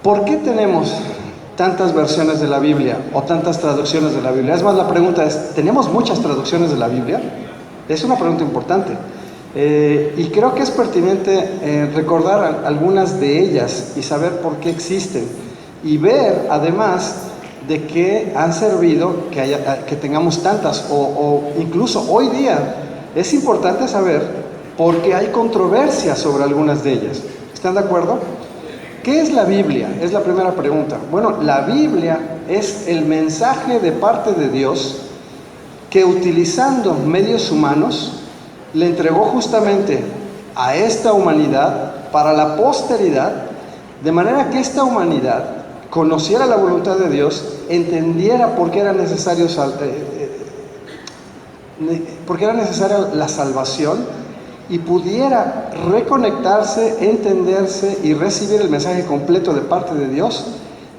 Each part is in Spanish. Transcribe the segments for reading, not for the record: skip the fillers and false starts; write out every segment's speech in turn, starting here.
¿Por qué tenemos tantas versiones de la Biblia o tantas traducciones de la Biblia? Es más, la pregunta es, ¿tenemos muchas traducciones de la Biblia? Es una pregunta importante. Y creo que es pertinente recordar algunas de ellas y saber por qué existen. Y ver, además, de qué han servido que tengamos tantas. O incluso hoy día es importante saber por qué hay controversia sobre algunas de ellas. ¿Están de acuerdo? ¿Qué es la Biblia? Es la primera pregunta. Bueno, la Biblia es el mensaje de parte de Dios que, utilizando medios humanos, le entregó justamente a esta humanidad para la posteridad, de manera que esta humanidad conociera la voluntad de Dios, entendiera por qué era necesaria la salvación, y pudiera reconectarse, entenderse y recibir el mensaje completo de parte de Dios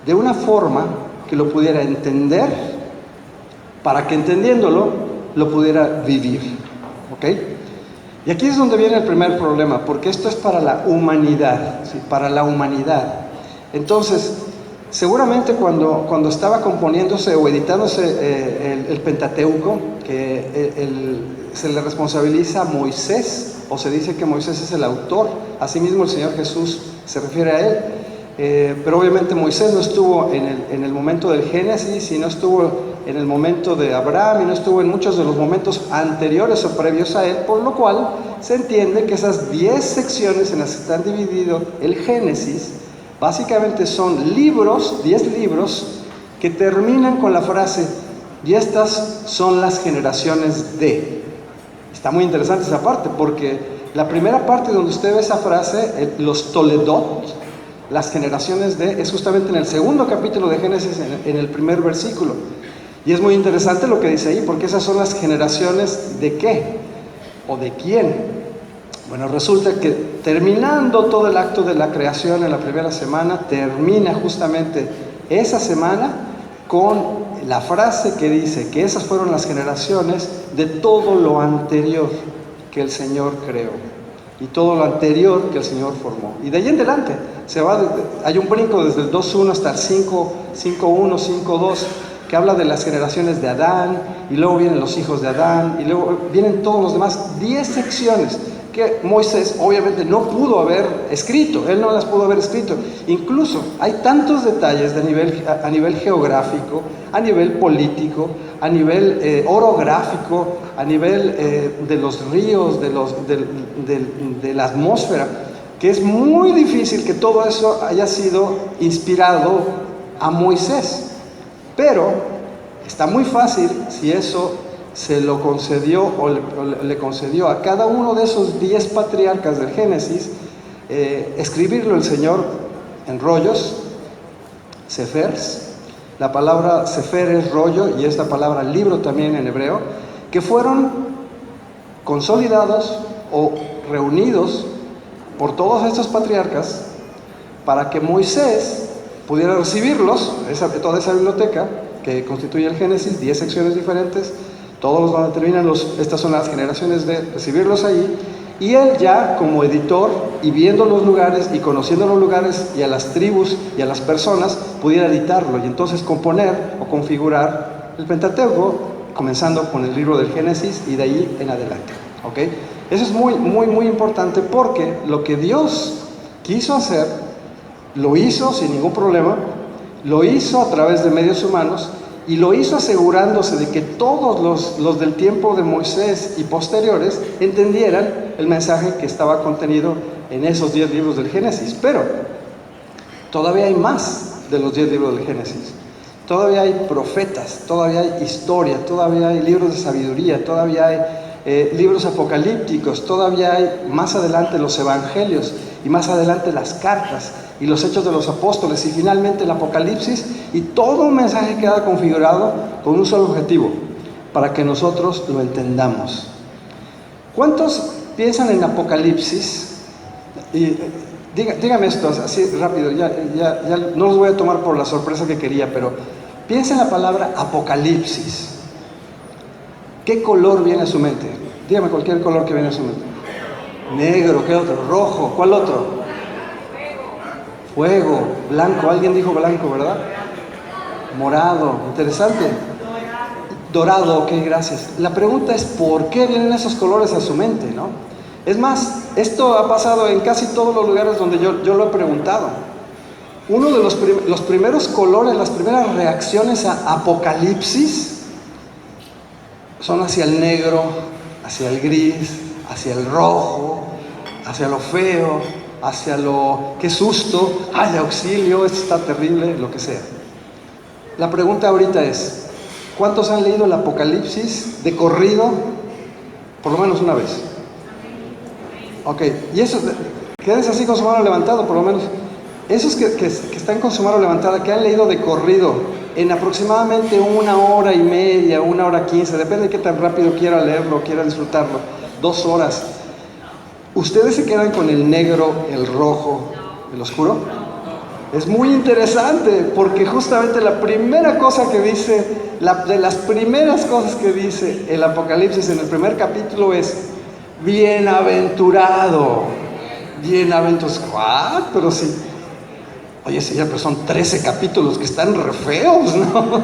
de una forma que lo pudiera entender, para que entendiéndolo lo pudiera vivir. ¿Ok? Y aquí es donde viene el primer problema, porque esto es para la humanidad, ¿sí? Para la humanidad. Entonces, seguramente cuando estaba componiéndose o editándose el Pentateuco, que se le responsabiliza a Moisés, o se dice que Moisés es el autor, asimismo el Señor Jesús se refiere a él, pero obviamente Moisés no estuvo en el momento del Génesis, y no estuvo en el momento de Abraham, y no estuvo en muchos de los momentos anteriores o previos a él, por lo cual se entiende que esas 10 secciones en las que están dividido el Génesis, básicamente son libros, 10 libros, que terminan con la frase, y estas son las generaciones de. Está muy interesante esa parte, porque la primera parte donde usted ve esa frase, los Toledot, las generaciones de, es justamente en el segundo capítulo de Génesis, en el primer versículo. Y es muy interesante lo que dice ahí, porque esas son las generaciones de ¿qué? ¿O de quién? Bueno, resulta que terminando todo el acto de la creación en la primera semana, termina justamente esa semana con la frase que dice que esas fueron las generaciones de todo lo anterior que el Señor creó, y todo lo anterior que el Señor formó. Y de ahí en adelante hay un brinco desde el 2.1 hasta el 5.1, 5.2, que habla de las generaciones de Adán, y luego vienen los hijos de Adán, y luego vienen todos los demás, 10 secciones que Moisés obviamente no pudo haber escrito, él no las pudo haber escrito. Incluso hay tantos detalles a nivel geográfico, a nivel político, a nivel orográfico, a nivel de los ríos, de la atmósfera, que es muy difícil que todo eso haya sido inspirado a Moisés. Pero está muy fácil si eso se lo concedió o le concedió a cada uno de esos 10 patriarcas del Génesis, escribirlo el Señor en rollos, sefers. La palabra sefer es rollo, y es la palabra libro también en hebreo, que fueron consolidados o reunidos por todos estos patriarcas para que Moisés pudiera recibirlos, toda esa biblioteca que constituye el Génesis, 10 secciones diferentes, todos donde terminan estas son las generaciones de, recibirlos ahí, y él ya como editor, y viendo los lugares y conociendo los lugares y a las tribus y a las personas, pudiera editarlo y entonces componer o configurar el Pentateuco, comenzando con el libro del Génesis y de ahí en adelante. ¿Ok? Eso es muy, muy, muy importante, porque lo que Dios quiso hacer, lo hizo sin ningún problema, lo hizo a través de medios humanos, y lo hizo asegurándose de que todos los del tiempo de Moisés y posteriores entendieran el mensaje que estaba contenido en esos 10 libros del Génesis. Pero todavía hay más de los 10 libros del Génesis. Todavía hay profetas, todavía hay historia, todavía hay libros de sabiduría, todavía hay libros apocalípticos, todavía hay más adelante los evangelios, y más adelante las cartas y los hechos de los apóstoles, y finalmente el Apocalipsis, y todo un mensaje queda configurado con un solo objetivo: para que nosotros lo entendamos. ¿Cuántos piensan en Apocalipsis? Y dígame esto así rápido, ya no los voy a tomar por la sorpresa que quería, pero piensa en la palabra Apocalipsis. ¿Qué color viene a su mente? Dígame cualquier color que viene a su mente. Negro, ¿qué otro? Rojo, ¿cuál otro? fuego, blanco, alguien dijo blanco, ¿verdad? Morado, interesante. Dorado, ok, gracias. La pregunta es, ¿por qué vienen esos colores a su mente, no? Es más, esto ha pasado en casi todos los lugares donde yo lo he preguntado. Uno de los primeros colores, las primeras reacciones a Apocalipsis son hacia el negro, hacia el gris, hacia el rojo, hacia lo feo, hacia lo qué susto, ay, auxilio, esto está terrible, lo que sea. La pregunta ahorita es, ¿cuántos han leído el Apocalipsis de corrido por lo menos una vez? Ok, y eso, quédense así con su mano levantada, por lo menos. Esos que están con su mano levantada, que han leído de corrido en aproximadamente 1 hora y media, 1 hora 15, depende de qué tan rápido quiera leerlo, quiera disfrutarlo, 2 horas. ¿Ustedes se quedan con el negro, el rojo, el oscuro? Es muy interesante, porque justamente la primera cosa que dice, de las primeras cosas que dice el Apocalipsis en el primer capítulo es, bienaventurado, bienaventurado. ¿What? Pero sí. Oye, señor, pero son 13 capítulos que están re feos, ¿no?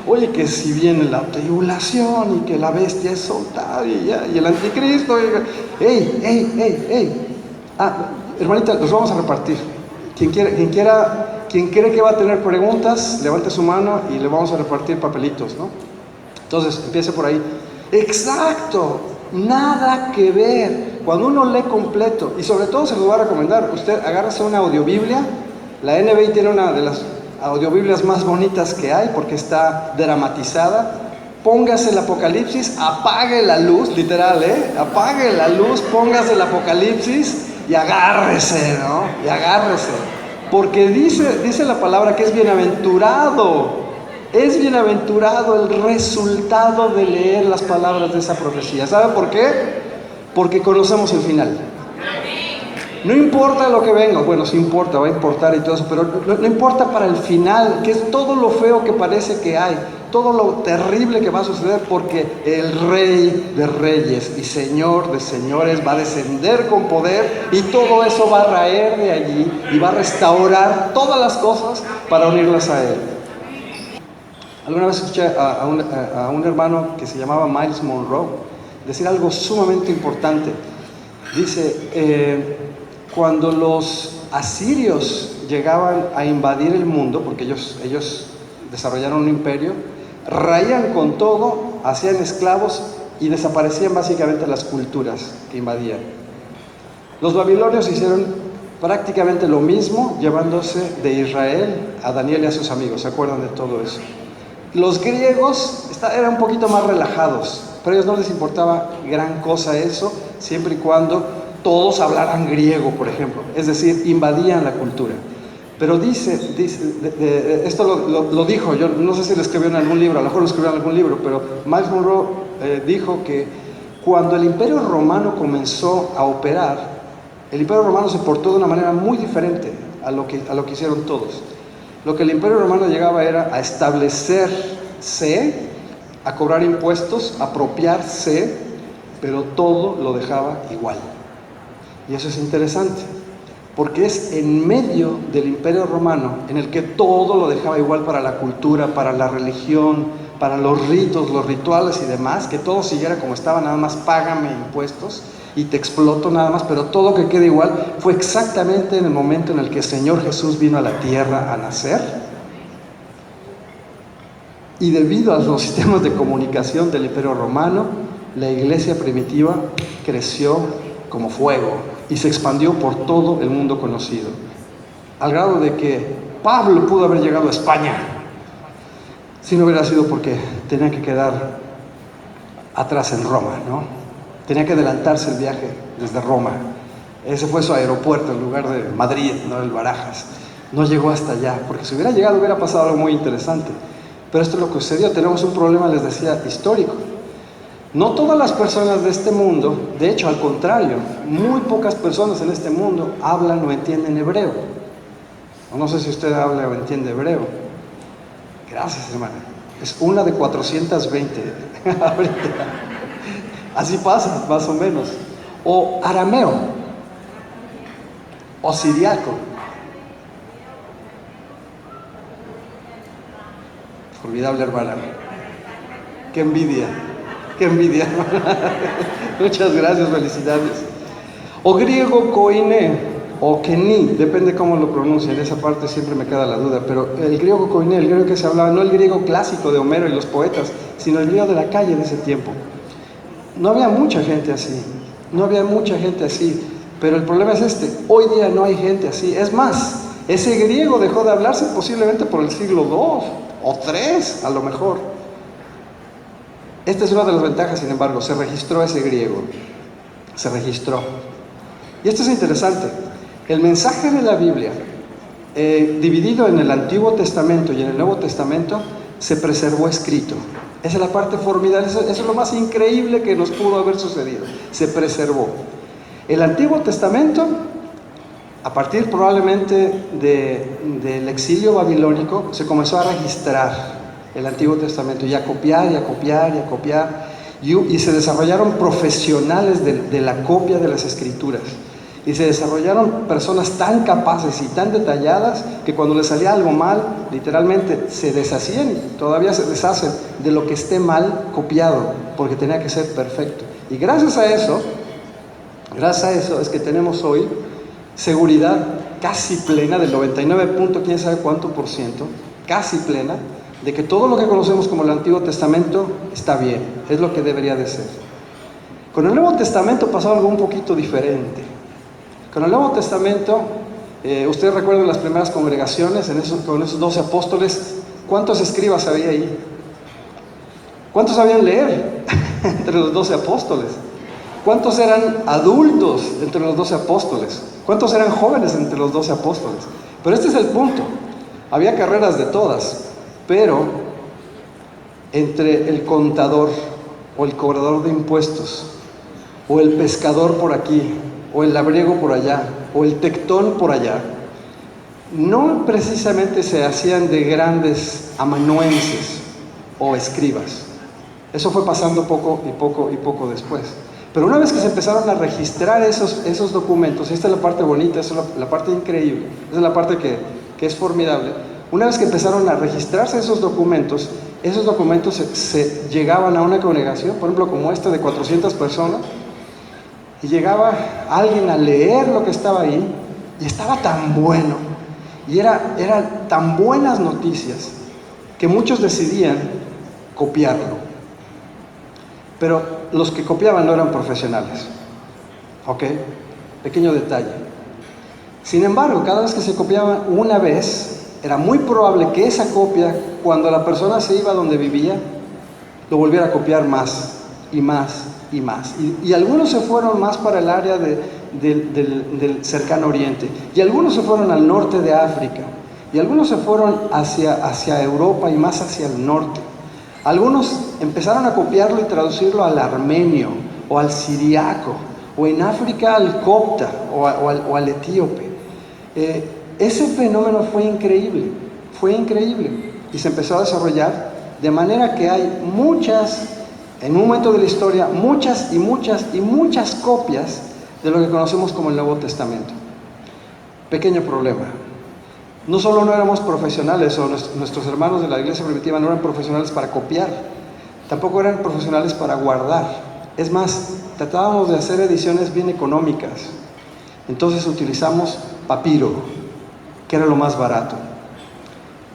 Oye, que si viene la tribulación y que la bestia es soltada y el anticristo. ¡Ey! Hermanita, los vamos a repartir. Quien cree que va a tener preguntas, levante su mano y le vamos a repartir papelitos, ¿no? Entonces, empiece por ahí. ¡Exacto! Nada que ver. Cuando uno lee completo, y sobre todo se lo voy a recomendar, usted agárrese una audiobiblia. La NBI tiene una de las audiobiblias más bonitas que hay porque está dramatizada. Póngase el Apocalipsis, apague la luz, literal, apague la luz, póngase el Apocalipsis y agárrese, ¿no? Y agárrese. Porque dice la palabra que es bienaventurado. Es bienaventurado el resultado de leer las palabras de esa profecía. ¿Saben por qué? Porque conocemos el final. No importa lo que venga, bueno, sí importa, va a importar y todo eso, pero no importa para el final, que es todo lo feo que parece que hay, todo lo terrible que va a suceder, porque el Rey de Reyes y Señor de Señores va a descender con poder y todo eso va a raer de allí y va a restaurar todas las cosas para unirlas a Él. Alguna vez escuché a un hermano que se llamaba Miles Monroe decir algo sumamente importante. Dice, cuando los asirios llegaban a invadir el mundo, porque ellos desarrollaron un imperio, raían con todo, hacían esclavos y desaparecían básicamente las culturas que invadían. Los babilonios hicieron prácticamente lo mismo, llevándose de Israel a Daniel y a sus amigos. ¿Se acuerdan de todo eso? Los griegos eran un poquito más relajados, pero a ellos no les importaba gran cosa eso, siempre y cuando todos hablaran griego, por ejemplo, es decir, invadían la cultura. Pero esto lo dijo, yo no sé si lo escribió en algún libro, a lo mejor lo escribió en algún libro, pero Miles Monroe dijo que cuando el Imperio Romano comenzó a operar, el Imperio Romano se portó de una manera muy diferente a lo que hicieron todos. Lo que el Imperio Romano llegaba era a establecerse, a cobrar impuestos, a apropiarse, pero todo lo dejaba igual. Y eso es interesante, porque es en medio del Imperio Romano en el que todo lo dejaba igual para la cultura, para la religión, para los ritos, los rituales y demás, que todo siguiera como estaba, nada más págame impuestos y te exploto nada más, pero todo que quede igual. Fue exactamente en el momento en el que el Señor Jesús vino a la tierra a nacer, y debido a los sistemas de comunicación del Imperio Romano, la iglesia primitiva creció como fuego y se expandió por todo el mundo conocido, al grado de que Pablo pudo haber llegado a España si no hubiera sido porque tenía que quedar atrás en Roma, ¿no? Tenía que adelantarse el viaje desde Roma. Ese fue su aeropuerto en lugar de Madrid, no el Barajas. No llegó hasta allá, porque si hubiera llegado hubiera pasado algo muy interesante. Pero esto es lo que sucedió. Tenemos un problema, les decía, histórico. No todas las personas de este mundo, de hecho, al contrario, muy pocas personas en este mundo hablan o entienden hebreo. No sé si usted habla o entiende hebreo. Gracias, hermana. Es una de 420. Así pasa, más o menos. O arameo, o siriaco, Formidable, hermana. Qué envidia, qué envidia. Muchas gracias, felicidades. O griego koiné, o kení, depende cómo lo pronuncien, esa parte siempre me queda la duda, pero el griego koiné, el griego que se hablaba, no el griego clásico de Homero y los poetas, sino el griego de la calle de ese tiempo. No había mucha gente así, no había mucha gente así, pero el problema es este: hoy día no hay gente así. Es más, ese griego dejó de hablarse posiblemente por el siglo II o III, a lo mejor. Esta es una de las ventajas, sin embargo, se registró ese griego, se registró. Y esto es interesante, el mensaje de la Biblia, dividido en el Antiguo Testamento y en el Nuevo Testamento, se preservó escrito. Esa es la parte formidable, eso es lo más increíble que nos pudo haber sucedido, se preservó. El Antiguo Testamento, a partir probablemente del exilio babilónico, se comenzó a registrar el Antiguo Testamento y a copiar y a copiar y a copiar, y se desarrollaron profesionales de la copia de las Escrituras, y se desarrollaron personas tan capaces y tan detalladas que cuando les salía algo mal, literalmente se deshacían, todavía se deshacen de lo que esté mal copiado, porque tenía que ser perfecto. Y gracias a eso es que tenemos hoy seguridad casi plena, del 99 quién sabe cuánto por ciento, casi plena, de que todo lo que conocemos como el Antiguo Testamento está bien, es lo que debería de ser. Con el Nuevo Testamento pasó algo un poquito diferente. Con el Nuevo Testamento, ustedes recuerdan las primeras congregaciones, con esos 12 apóstoles, ¿cuántos escribas había ahí? ¿Cuántos sabían leer entre los 12 apóstoles? ¿Cuántos eran adultos entre los 12 apóstoles? ¿Cuántos eran jóvenes entre los 12 apóstoles? Pero este es el punto. Había carreras de todas, pero entre el contador o el cobrador de impuestos, o el pescador por aquí, o el labriego por allá, o el tectón por allá, no precisamente se hacían de grandes amanuenses o escribas. Eso fue pasando poco y poco y poco después. Pero una vez que se empezaron a registrar esos documentos, y esta es la parte bonita, esta es la parte increíble, esta es la parte que es formidable. Una vez que empezaron a registrarse esos documentos se llegaban a una congregación, por ejemplo como esta de 400 personas, y llegaba alguien a leer lo que estaba ahí, y estaba tan bueno, y eran tan buenas noticias, que muchos decidían copiarlo. Pero los que copiaban no eran profesionales, ¿ok? Pequeño detalle. Sin embargo, cada vez que se copiaba una vez, era muy probable que esa copia, cuando la persona se iba donde vivía, lo volviera a copiar más y más y más. Y algunos se fueron más para el área del cercano oriente, y algunos se fueron al norte de África, y algunos se fueron hacia Europa y más hacia el norte. Algunos empezaron a copiarlo y traducirlo al armenio o al siriaco, o en África al copta o al etíope. Ese fenómeno fue increíble, y se empezó a desarrollar de manera que hay muchas, en un momento de la historia, muchas copias de lo que conocemos como el Nuevo Testamento. Pequeño problema. No solo no éramos profesionales, o nuestros hermanos de la iglesia primitiva no eran profesionales para copiar, tampoco eran profesionales para guardar. Es más, tratábamos de hacer ediciones bien económicas. Entonces utilizamos papiro, que era lo más barato.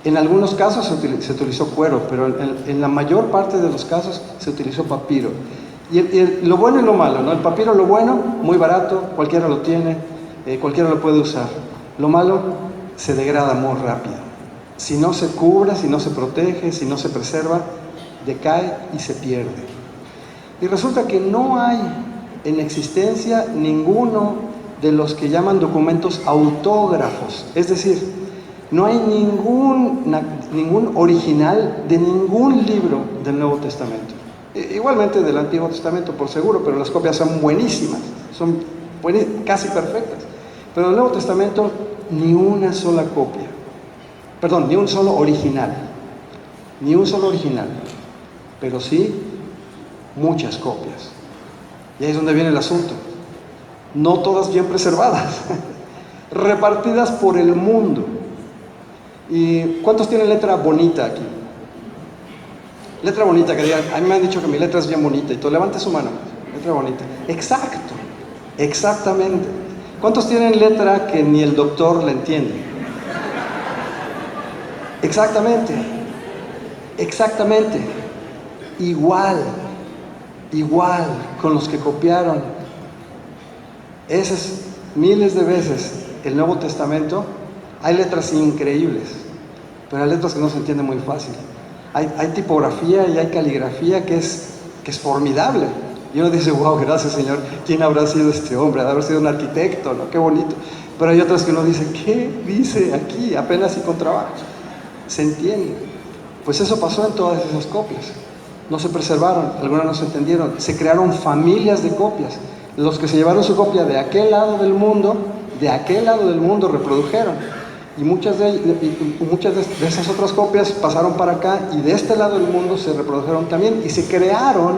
En algunos casos se utilizó cuero, pero en la mayor parte de los casos se utilizó papiro. Y lo bueno y lo malo, ¿no? El papiro, lo bueno, muy barato, cualquiera lo tiene, cualquiera lo puede usar. Lo malo, se degrada muy rápido. Si no se cubre, si no se protege, si no se preserva, decae y se pierde. Y resulta que no hay en existencia ninguno de los que llaman documentos autógrafos, es decir, no hay ningún original de ningún libro del Nuevo Testamento. Igualmente del Antiguo Testamento, por seguro, pero las copias son buenísimas, son casi perfectas. Pero del Nuevo Testamento, ni una sola copia. Perdón, ni un solo original. Ni un solo original. Pero sí, muchas copias. Y ahí es donde viene el asunto. No todas bien preservadas. Repartidas por el mundo. ¿Y cuántos tienen letra bonita aquí? Letra bonita, que digan, a mí me han dicho que mi letra es bien bonita, y tú levante su mano, letra bonita. Exacto, exactamente. ¿Cuántos tienen letra que ni el doctor la entiende? Exactamente, exactamente. Igual con los que copiaron. Esas miles de veces el Nuevo Testamento, hay letras increíbles, pero hay letras que no se entienden muy fácil. Hay tipografía y hay caligrafía que es formidable. Y uno dice, wow, gracias Señor, ¿quién habrá sido este hombre? Ha de haber sido un arquitecto, ¿no? Qué bonito. Pero hay otras que uno dice, ¿qué dice aquí? Apenas y con trabajo. Se entiende. Pues eso pasó en todas esas copias. No se preservaron, algunas no se entendieron. Se crearon familias de copias. Los que se llevaron su copia de aquel lado del mundo reprodujeron. Y muchas de esas otras copias pasaron para acá y de este lado del mundo se reprodujeron también y se crearon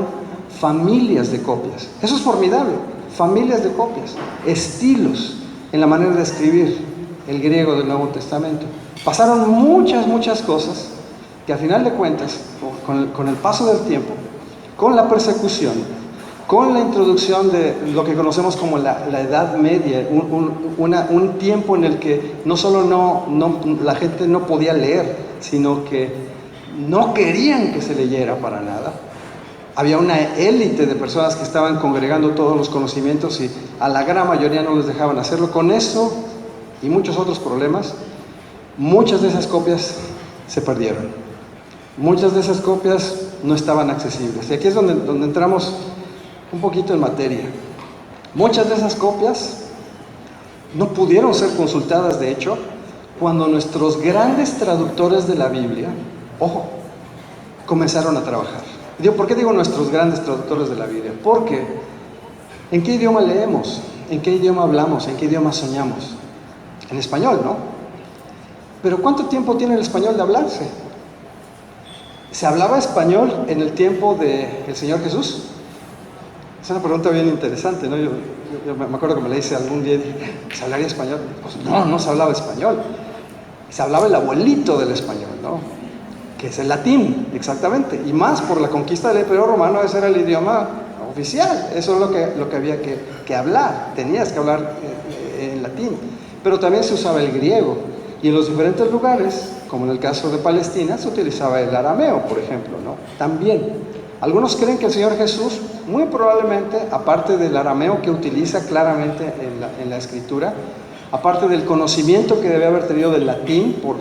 familias de copias. Eso es formidable, familias de copias, estilos en la manera de escribir el griego del Nuevo Testamento. Pasaron muchas cosas que a final de cuentas, con el paso del tiempo, con la persecución, con la introducción de lo que conocemos como la Edad Media, un tiempo en el que no solo la gente no podía leer, sino que no querían que se leyera para nada. Había una élite de personas que estaban congregando todos los conocimientos y a la gran mayoría no les dejaban hacerlo. Con eso y muchos otros problemas, muchas de esas copias se perdieron. Muchas de esas copias no estaban accesibles. Y aquí es donde entramos un poquito en materia. Muchas de esas copias no pudieron ser consultadas, de hecho, cuando nuestros grandes traductores de la Biblia, ojo, comenzaron a trabajar. ¿Por qué digo nuestros grandes traductores de la Biblia? Porque ¿en qué idioma leemos? ¿En qué idioma hablamos? ¿En qué idioma soñamos? En español, ¿no? Pero ¿cuánto tiempo tiene el español de hablarse? ¿Se hablaba español en el tiempo del Señor Jesús? Es una pregunta bien interesante, ¿no? Yo me acuerdo que me la hice algún día y dije, ¿se hablaría español? Pues no se hablaba español. Se hablaba el abuelito del español, ¿no? Que es el latín, exactamente. Y más por la conquista del Imperio Romano, ese era el idioma oficial. Eso es lo que había que hablar. Tenías que hablar en latín. Pero también se usaba el griego. Y en los diferentes lugares, como en el caso de Palestina, se utilizaba el arameo, por ejemplo, ¿no? También. Algunos creen que el Señor Jesús, muy probablemente, aparte del arameo que utiliza claramente en la Escritura, aparte del conocimiento que debe haber tenido del latín, por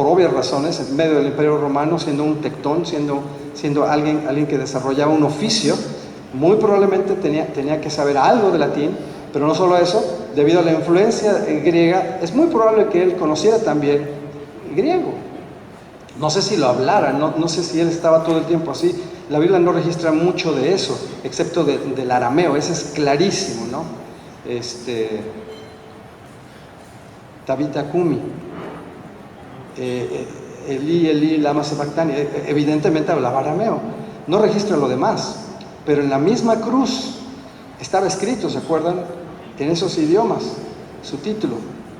obvias razones, en medio del Imperio Romano, siendo un tectón, siendo alguien que desarrollaba un oficio, muy probablemente tenía que saber algo de latín, pero no solo eso, debido a la influencia griega, es muy probable que él conociera también griego. No sé si lo hablara, no sé si él estaba todo el tiempo así. La Biblia no registra mucho de eso, excepto del arameo, ese es clarísimo, ¿no? Tabita Kumi, Eli, lama sabactani, evidentemente hablaba arameo, no registra lo demás, pero en la misma cruz estaba escrito, ¿se acuerdan? En esos idiomas, su título,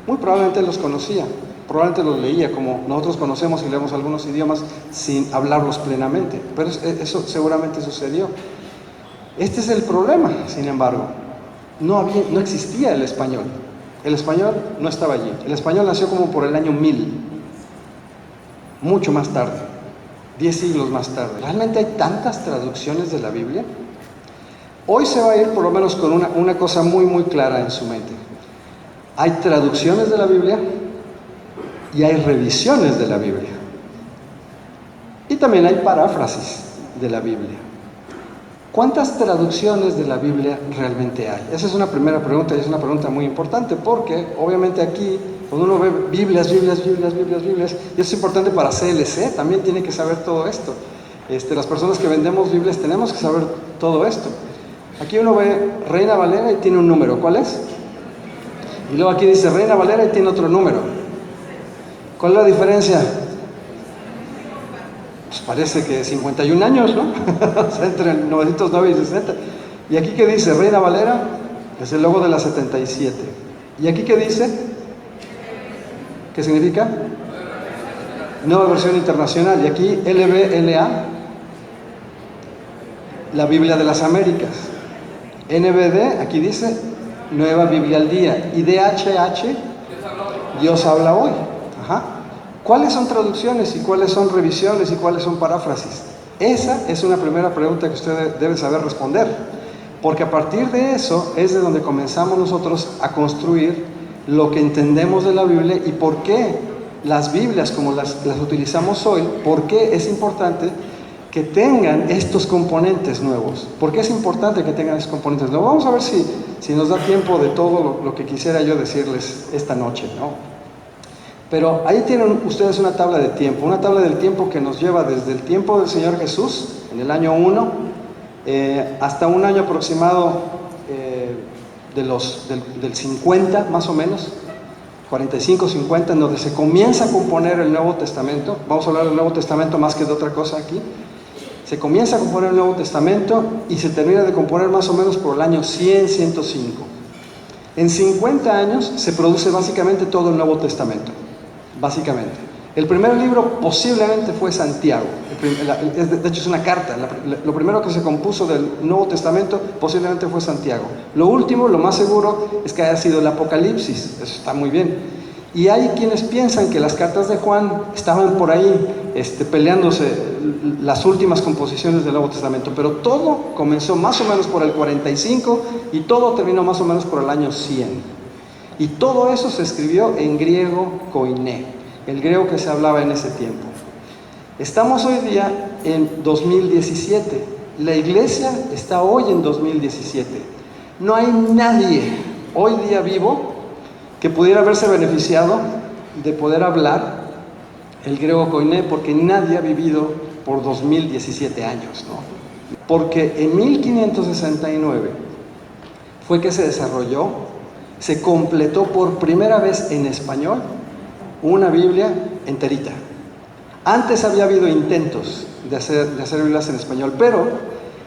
muy probablemente los conocía, probablemente los leía como nosotros conocemos y leemos algunos idiomas sin hablarlos plenamente, pero eso seguramente sucedió. Este es el problema, sin embargo, no existía el español no estaba allí, el español nació como por el año 1000, mucho más tarde, 10 siglos más tarde. ¿Realmente hay tantas traducciones de la Biblia? Hoy se va a ir por lo menos con una cosa muy clara en su mente. Hay traducciones de la Biblia y hay revisiones de la Biblia. Y también hay paráfrasis de la Biblia. ¿Cuántas traducciones de la Biblia realmente hay? Esa es una primera pregunta y es una pregunta muy importante porque obviamente aquí, cuando uno ve Biblias, y es importante para CLC, también tiene que saber todo esto. Las personas que vendemos Biblias tenemos que saber todo esto. Aquí uno ve Reina Valera y tiene un número, ¿cuál es? Y luego aquí dice Reina Valera y tiene otro número. ¿Cuál es la diferencia? Pues parece que 51 años, ¿no? O sea, entre el 909 y 60. Y aquí que dice Reina Valera, es el logo de la 77. ¿Y aquí qué dice? ¿Qué significa? Nueva versión internacional. Y aquí LBLA la Biblia de las Américas. NBD, aquí dice Nueva Biblia al Día. Y DHH, Dios habla hoy. Ajá. ¿Cuáles son traducciones y cuáles son revisiones y cuáles son paráfrasis? Esa es una primera pregunta que usted debe saber responder, porque a partir de eso es de donde comenzamos nosotros a construir lo que entendemos de la Biblia y por qué las Biblias como las utilizamos hoy, por qué es importante que tengan estos componentes nuevos. ¿Por qué es importante que tengan estos componentes nuevos? Vamos a ver si nos da tiempo de todo lo que quisiera yo decirles esta noche, ¿no? Pero ahí tienen ustedes una tabla de tiempo, una tabla del tiempo que nos lleva desde el tiempo del Señor Jesús, en el año 1, hasta un año aproximado del 50, más o menos, 45, 50, en donde se comienza a componer el Nuevo Testamento. Vamos a hablar del Nuevo Testamento más que de otra cosa aquí. Se comienza a componer el Nuevo Testamento y se termina de componer más o menos por el año 100, 105. En 50 años se produce básicamente todo el Nuevo Testamento. Básicamente. El primer libro posiblemente fue Santiago. De hecho es una carta. Lo primero que se compuso del Nuevo Testamento posiblemente fue Santiago. Lo último, lo más seguro, es que haya sido el Apocalipsis. Eso está muy bien. Y hay quienes piensan que las cartas de Juan estaban por ahí peleándose las últimas composiciones del Nuevo Testamento. Pero todo comenzó más o menos por el 45 y todo terminó más o menos por el año 100. Y todo eso se escribió en griego koiné, el griego que se hablaba en ese tiempo. Estamos hoy día en 2017. La iglesia está hoy en 2017. No hay nadie hoy día vivo que pudiera haberse beneficiado de poder hablar el griego koiné, porque nadie ha vivido por 2017 años, ¿no? Porque en 1569 fue que se desarrolló, se completó por primera vez en español una Biblia enterita. Antes había habido intentos de hacer Biblias en español, pero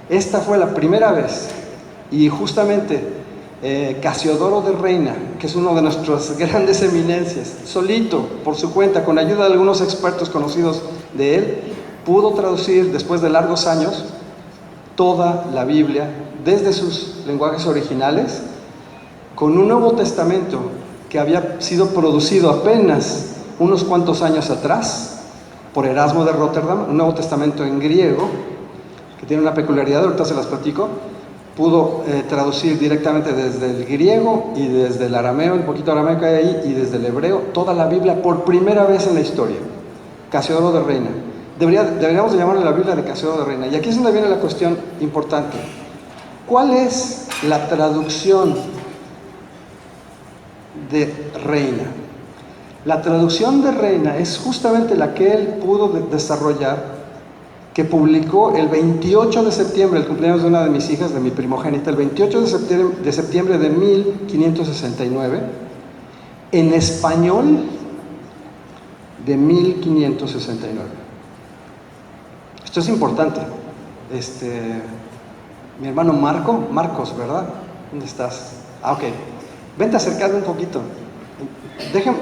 esta fue la primera vez. Y justamente Casiodoro de Reina, que es uno de nuestras grandes eminencias, solito, por su cuenta, con ayuda de algunos expertos conocidos de él, pudo traducir después de largos años toda la Biblia desde sus lenguajes originales, con un Nuevo Testamento que había sido producido apenas unos cuantos años atrás por Erasmo de Rotterdam, un Nuevo Testamento en griego, que tiene una peculiaridad, ahorita se las platico. Pudo traducir directamente desde el griego y desde el arameo, un poquito arameo que hay ahí, y desde el hebreo, toda la Biblia por primera vez en la historia. Casiodoro de Reina. Deberíamos de llamarle la Biblia de Casiodoro de Reina. Y aquí es donde viene la cuestión importante. ¿Cuál es la traducción de Reina? La traducción de Reina es justamente la que él pudo desarrollar, que publicó el 28 de septiembre, el cumpleaños de una de mis hijas, de mi primogénita, el 28 de septiembre de 1569, en español de 1569. Esto es importante. Mi hermano Marcos, ¿verdad? ¿Dónde estás? Ah, ok. Vente acercando un poquito.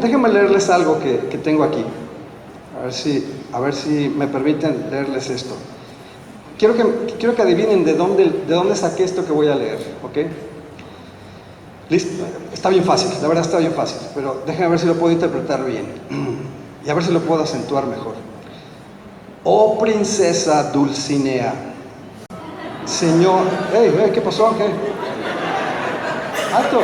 Déjenme leerles algo que tengo aquí. A ver si me permiten leerles esto. Quiero que adivinen de dónde saqué esto que voy a leer, ¿ok? Listo. Está bien fácil, la verdad está bien fácil, pero déjenme ver si lo puedo interpretar bien y a ver si lo puedo acentuar mejor. Oh princesa Dulcinea, Señor... ¿Qué pasó? ¿Qué? ¡Alto!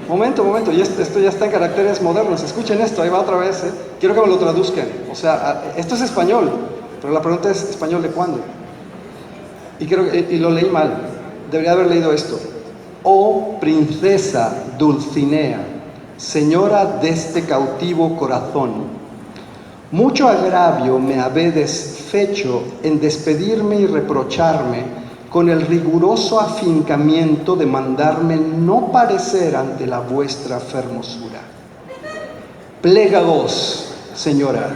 Momento, y esto ya está en caracteres modernos. Escuchen esto, ahí va otra vez. Quiero que me lo traduzcan. O sea, esto es español, pero la pregunta es: ¿español de cuándo? Y lo leí mal. Debería haber leído esto. Oh princesa Dulcinea, señora de este cautivo corazón, mucho agravio me habedes fecho en despedirme y reprocharme con el riguroso afincamiento de mandarme no parecer ante la vuestra fermosura. Plégaos, señora,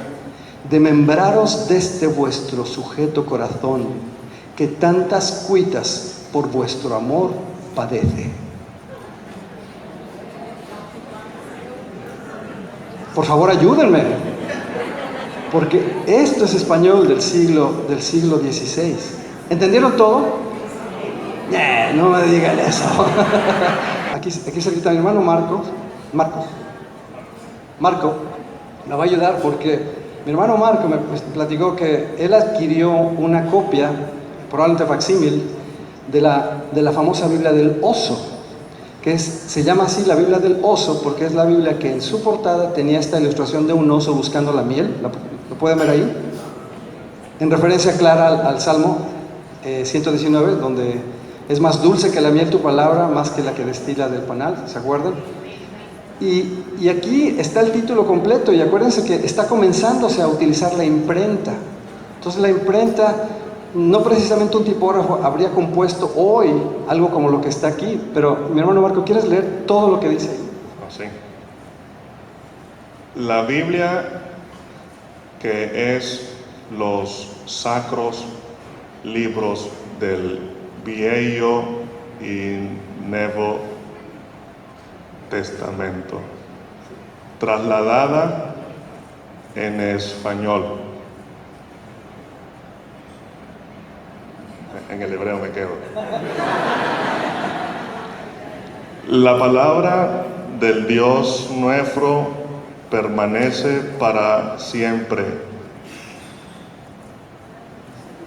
de membraros deste vuestro sujeto corazón, que tantas cuitas por vuestro amor padece. Por favor, ayúdenme, porque esto es español del siglo XVI. ¿Entendieron todo? No me digan eso. Aquí cerquita mi hermano Marco, me va a ayudar porque mi hermano Marco me platicó que él adquirió una copia, probablemente facsímil, de la famosa Biblia del oso, se llama así la Biblia del oso porque es la Biblia que en su portada tenía esta ilustración de un oso buscando la miel. ¿Lo pueden ver ahí? En referencia clara al Salmo 119, donde es más dulce que la miel tu palabra, más que la que destila del panal, ¿se acuerdan? Y aquí está el título completo, y acuérdense que está comenzándose a utilizar la imprenta. Entonces la imprenta, no precisamente un tipógrafo habría compuesto hoy algo como lo que está aquí, pero mi hermano Marco, ¿quieres leer todo lo que dice ahí? Sí. La Biblia, que es los sacros libros del Viejo y Nuevo Testamento, trasladada en español. En el hebreo me quedo. La palabra del Dios nuestro permanece para siempre.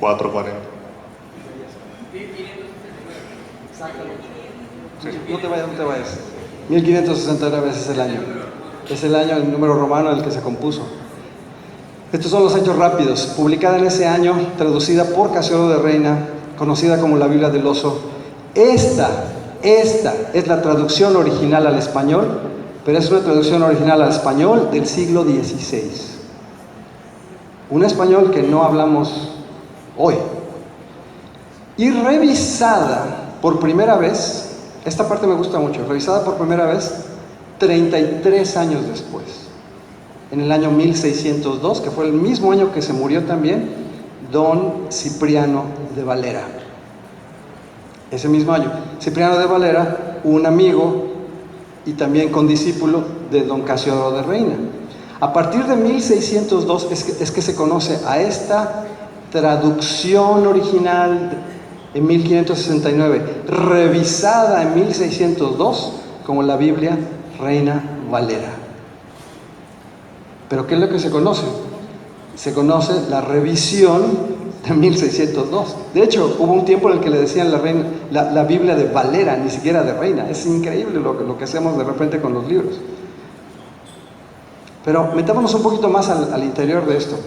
4:40. Sí. No te vayas. 1569 es el año. Es el año, el número romano en el que se compuso. Estos son los hechos rápidos. Publicada en ese año, traducida por Casiodoro de Reina, conocida como la Biblia del oso. Esta es la traducción original al español, pero es una traducción original al español del siglo XVI. Un español que no hablamos hoy. Y revisada por primera vez, esta parte me gusta mucho, revisada por primera vez 33 años después, en el año 1602, que fue el mismo año que se murió también don Cipriano de Valera. Ese mismo año, Cipriano de Valera, un amigo y también condiscípulo de don Casiodoro de Reina. A partir de 1602 es que se conoce a esta traducción original en 1569, revisada en 1602 como la Biblia Reina Valera. ¿Pero qué es lo que se conoce? Se conoce la revisión de 1602. De hecho, hubo un tiempo en el que le decían la Biblia de Valera, ni siquiera de Reina. Es increíble lo que hacemos de repente con los libros. Pero metámonos un poquito más al interior de esto.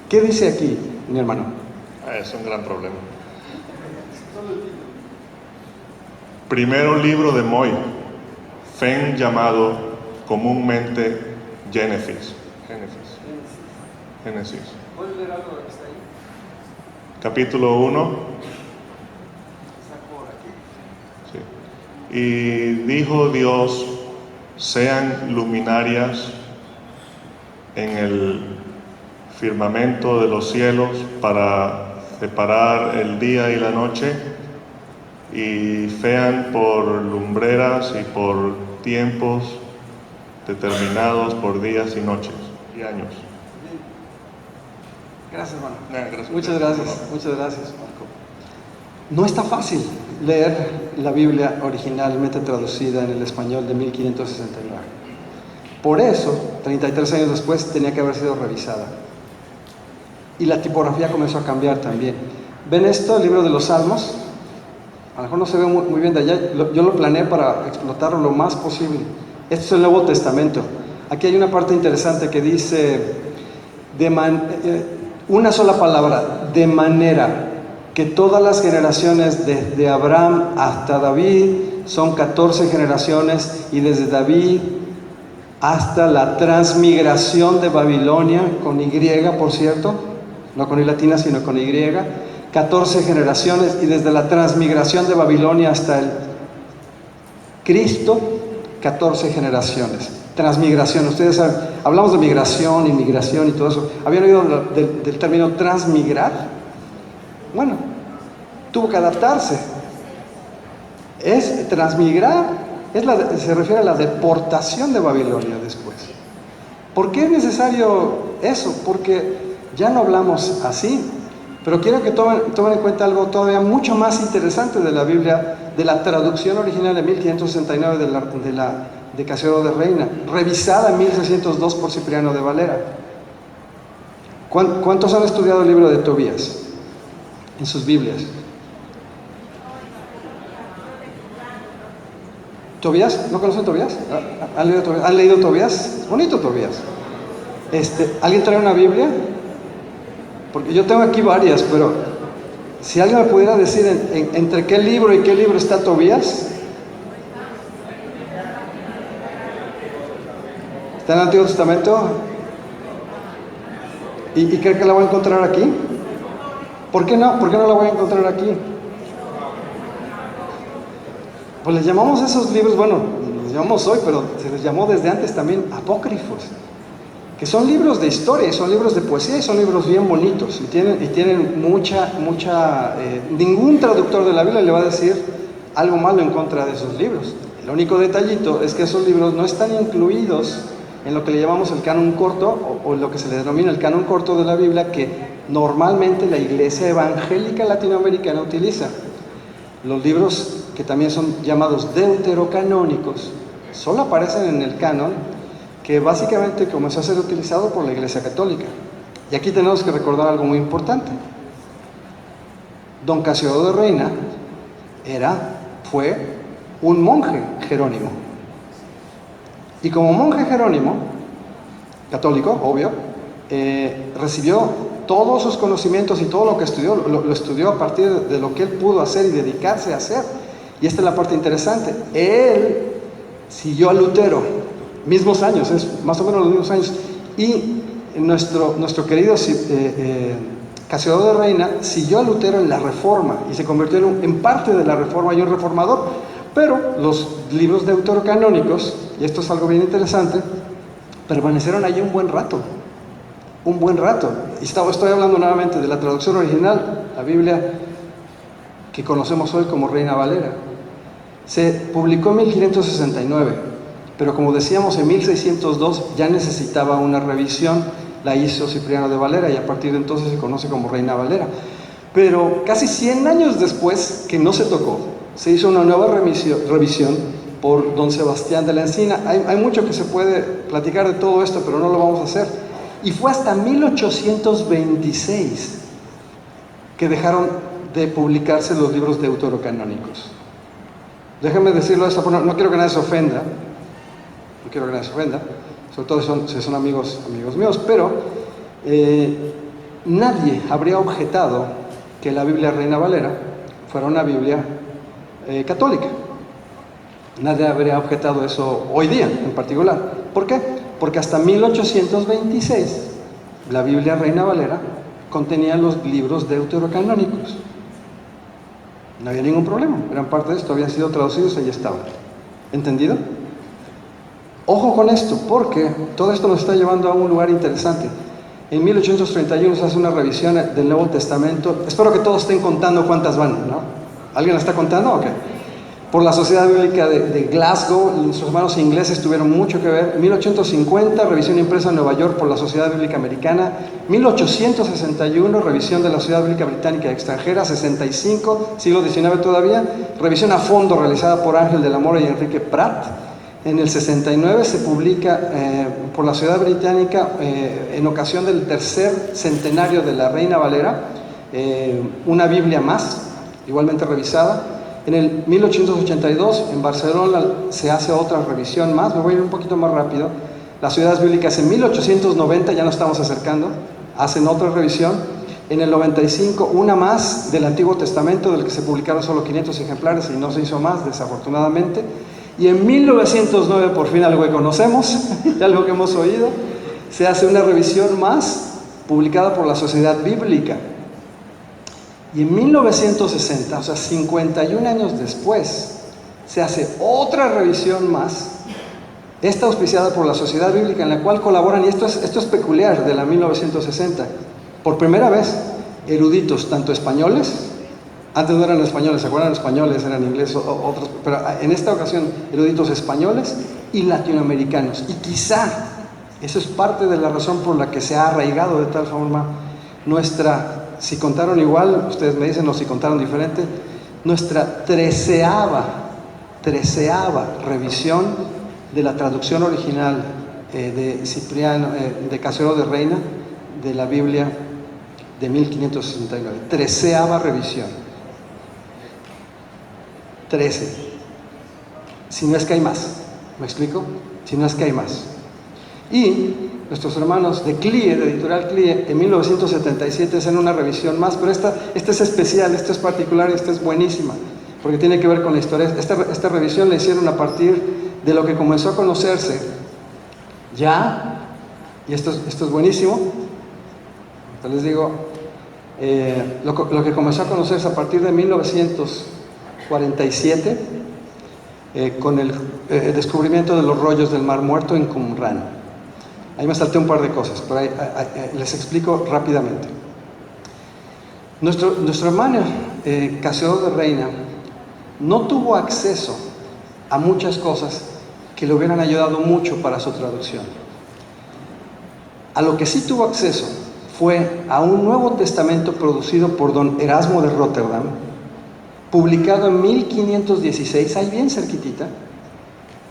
¿Qué dice aquí, mi hermano? Es un gran problema. Primero libro de Moi, fen llamado comúnmente Génesis. ¿Puedes leer algo que está ahí? Capítulo 1. Está por aquí. Sí. Y dijo Dios, sean luminarias en el firmamento de los cielos para separar el día y la noche, y sean por lumbreras y por tiempos determinados por días y noches y años. Gracias, hermano. Gracias. Muchas gracias, Marco. No está fácil leer la Biblia originalmente traducida en el español de 1569. Por eso, 33 años después, tenía que haber sido revisada. Y la tipografía comenzó a cambiar también. ¿Ven esto, el libro de los Salmos? A lo mejor no se ve muy bien de allá. Yo lo planeé para explotarlo lo más posible. Esto es el Nuevo Testamento. Aquí hay una parte interesante que dice una sola palabra, de manera que todas las generaciones desde Abraham hasta David son 14 generaciones, y desde David hasta la transmigración de Babilonia, con Y, por cierto, no con I latina, sino con Y, 14 generaciones, y desde la transmigración de Babilonia hasta el Cristo, 14 generaciones. Transmigración, ustedes saben, hablamos de migración, inmigración y todo eso. ¿Habían oído del término transmigrar? Bueno, tuvo que adaptarse. Es transmigrar, se refiere a la deportación de Babilonia después. ¿Por qué es necesario eso? Porque ya no hablamos así. Pero quiero que tomen en cuenta algo todavía mucho más interesante de la Biblia, de la traducción original de 1569 de Casiodoro de Reina, revisada en 1602 por Cipriano de Valera. ¿Cuántos han estudiado el libro de Tobías en sus Biblias? ¿Tobías? ¿No conocen Tobías? ¿Han leído Tobías? Es bonito Tobías. ¿Alguien trae una Biblia? Porque yo tengo aquí varias, pero si alguien me pudiera decir entre qué libro y qué libro está Tobías. ¿Está en el Antiguo Testamento? ¿Y cree que la voy a encontrar aquí? ¿Por qué no? ¿Por qué no la voy a encontrar aquí? Pues les llamamos a esos libros, bueno, los llamamos hoy, pero se les llamó desde antes también apócrifos, que son libros de historia, son libros de poesía y son libros bien bonitos y tienen mucha, ningún traductor de la Biblia le va a decir algo malo en contra de esos libros. El único detallito es que esos libros no están incluidos en lo que le llamamos el canon corto o lo que se le denomina el canon corto de la Biblia, que normalmente la Iglesia Evangélica Latinoamericana utiliza. Los libros que también son llamados deuterocanónicos solo aparecen en el canon que básicamente comenzó a ser utilizado por la Iglesia Católica. Y aquí tenemos que recordar algo muy importante. Don Casiodoro de Reina fue un monje jerónimo. Y como monje jerónimo, católico, obvio, recibió todos sus conocimientos y todo lo que estudió, lo estudió a partir de lo que él pudo hacer y dedicarse a hacer. Y esta es la parte interesante. Él siguió a Lutero, mismos años, es más o menos los mismos años, y nuestro querido Casiodoro de Reina siguió a Lutero en la Reforma y se convirtió en parte de la Reforma y un reformador. Pero los libros deuterocanónicos, y esto es algo bien interesante, permanecieron allí un buen rato. Y estoy hablando nuevamente de la traducción original, la Biblia que conocemos hoy como Reina Valera. Se publicó en 1569, pero como decíamos, en 1602 ya necesitaba una revisión, la hizo Cipriano de Valera y a partir de entonces se conoce como Reina Valera. Pero casi 100 años después, que no se tocó, se hizo una nueva revisión por don Sebastián de la Encina. Hay mucho que se puede platicar de todo esto, pero no lo vamos a hacer. Y fue hasta 1826 que dejaron de publicarse los libros deuterocanónicos. Déjenme decirlo de esta forma, no quiero que nadie se ofenda, sobre todo si son amigos míos, pero nadie habría objetado que la Biblia Reina Valera fuera una Biblia católica. Nadie habría objetado eso hoy día en particular. ¿Por qué? Porque hasta 1826 la Biblia Reina Valera contenía los libros deuterocanónicos. No había ningún problema, eran parte de esto, habían sido traducidos y ahí estaban. ¿Entendido? Ojo con esto, porque todo esto nos está llevando a un lugar interesante. En 1831 se hace una revisión del Nuevo Testamento. Espero que todos estén contando cuántas van, ¿no? ¿Alguien la está contando o qué? Por la Sociedad Bíblica de Glasgow, nuestros hermanos ingleses tuvieron mucho que ver. 1850, revisión impresa en Nueva York por la Sociedad Bíblica Americana. 1861, revisión de la Sociedad Bíblica Británica Extranjera. 65, siglo XIX todavía, revisión a fondo realizada por Ángel de la Mora y Enrique Pratt. En el 69 se publica por la Sociedad Británica, en ocasión del tercer centenario de la Reina Valera, una Biblia más, igualmente revisada. En el 1882, en Barcelona, se hace otra revisión más. Me voy a ir un poquito más rápido. Las ciudades bíblicas en 1890, ya nos estamos acercando, hacen otra revisión. En el 95, una más del Antiguo Testamento, del que se publicaron solo 500 ejemplares y no se hizo más, desafortunadamente. Y en 1909, por fin algo que conocemos, algo que hemos oído, se hace una revisión más, publicada por la Sociedad Bíblica. Y en 1960, o sea, 51 años después, se hace otra revisión más, esta auspiciada por la Sociedad Bíblica, en la cual colaboran, y esto es peculiar, de la 1960, por primera vez, eruditos, tanto españoles, antes no eran españoles, ¿se acuerdan? Españoles, eran ingleses, otros, pero en esta ocasión, eruditos españoles y latinoamericanos. Y quizá, eso es parte de la razón por la que se ha arraigado de tal forma nuestra si contaron igual, ustedes me dicen, o si contaron diferente, nuestra treceava revisión de la traducción original de Cipriano, de Casero de Reina, de la Biblia de 1569. Treceava revisión. 13. Si no es que hay más. ¿Me explico? Si no es que hay más. Y nuestros hermanos de CLIE, de Editorial CLIE, en 1977 hacen una revisión más, pero esta es especial, esta es particular y esta es buenísima, porque tiene que ver con la historia. Esta revisión la hicieron a partir de lo que comenzó a conocerse ya, y esto es buenísimo, les digo, lo que comenzó a conocerse a partir de 1947, con el descubrimiento de los rollos del Mar Muerto en Qumrán. Ahí me salté un par de cosas, pero les explico rápidamente. Nuestro hermano Casero de Reina no tuvo acceso a muchas cosas que le hubieran ayudado mucho para su traducción. A lo que sí tuvo acceso fue a un Nuevo Testamento producido por don Erasmo de Rotterdam, publicado en 1516, ahí bien cerquitita,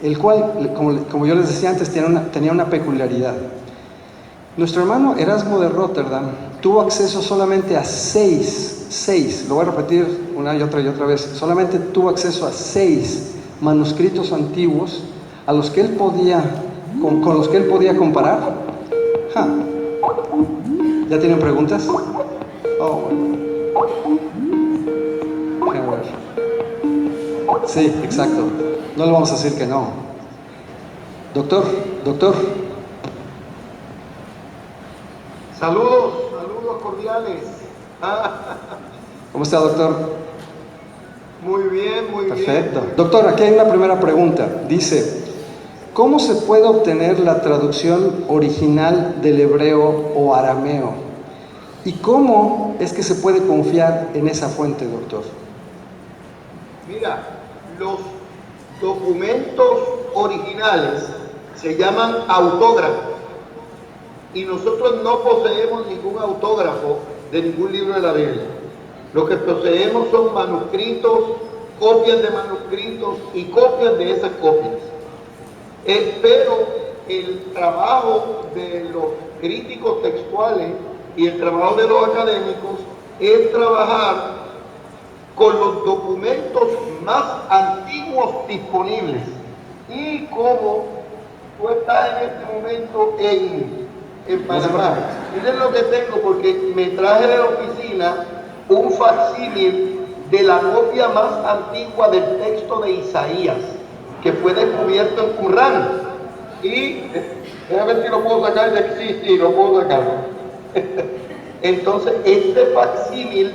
el cual, como yo les decía antes, tenía una peculiaridad. Nuestro hermano Erasmo de Rotterdam tuvo acceso solamente a seis, lo voy a repetir una y otra vez, solamente tuvo acceso a 6 manuscritos antiguos a los que él podía, con los que él podía comparar. ¿Ya tienen preguntas? Oh, bueno. Déjame ver. Sí, exacto. No le vamos a decir que no. Doctor. Saludos cordiales. ¿Cómo está, doctor? Muy bien, muy bien. Perfecto. Doctor, aquí hay una primera pregunta. Dice, ¿cómo se puede obtener la traducción original del hebreo o arameo? ¿Y cómo es que se puede confiar en esa fuente, doctor? Mira, los documentos originales se llaman autógrafos y nosotros no poseemos ningún autógrafo de ningún libro de la Biblia. Lo que poseemos son manuscritos, copias de manuscritos y copias de esas copias. Pero el trabajo de los críticos textuales y el trabajo de los académicos es trabajar con los documentos más antiguos disponibles. Y como tú estás en este momento en Panamá, miren lo que tengo, porque me traje de la oficina un facsímil de la copia más antigua del texto de Isaías, que fue descubierto en Qumrán. Y déjame ver si lo puedo sacar, ya existe y lo puedo sacar. Entonces, este facsímil,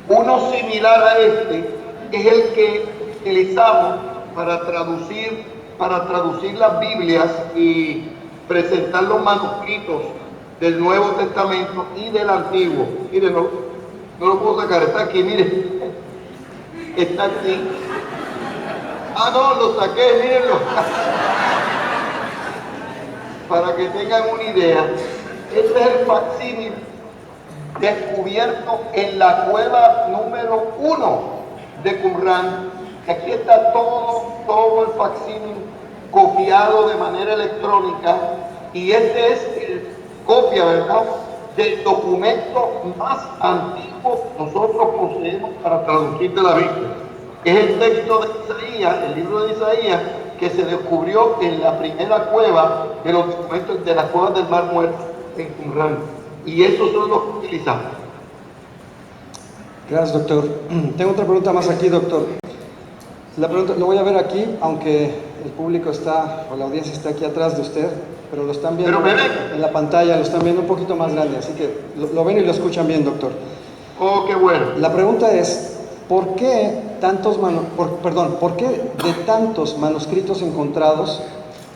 uno similar a este, es el que utilizamos para traducir las Biblias y presentar los manuscritos del Nuevo Testamento y del Antiguo. Miren, no lo puedo sacar, está aquí, miren. Está aquí. No, lo saqué, mírenlo. Para que tengan una idea, este es el facsímil descubierto en la cueva número 1 de Qumrán. Aquí está todo el facsímil copiado de manera electrónica, y este es copia, ¿verdad?, del documento más antiguo que nosotros poseemos para traducir de la Biblia. Es el texto de Isaías, el libro de Isaías, que se descubrió en la primera cueva de los documentos de las cuevas del Mar Muerto en Qumrán. Y esos son los que utilizamos. Gracias, doctor. Tengo otra pregunta más aquí, doctor. La pregunta lo voy a ver aquí, aunque el público está, o la audiencia está aquí atrás de usted, pero lo están viendo en la pantalla, lo están viendo un poquito más grande, así que lo ven y lo escuchan bien, doctor. Oh, qué bueno. La pregunta es, ¿por qué de tantos manuscritos encontrados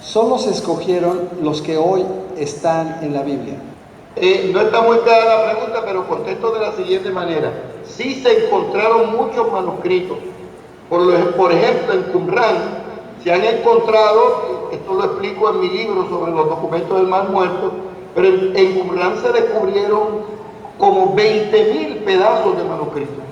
solo se escogieron los que hoy están en la Biblia? No está muy clara la pregunta, pero contesto de la siguiente manera. Sí se encontraron muchos manuscritos. Por ejemplo, en Qumrán se han encontrado, esto lo explico en mi libro sobre los documentos del Mar Muerto, pero en Qumrán se descubrieron como 20.000 pedazos de manuscritos.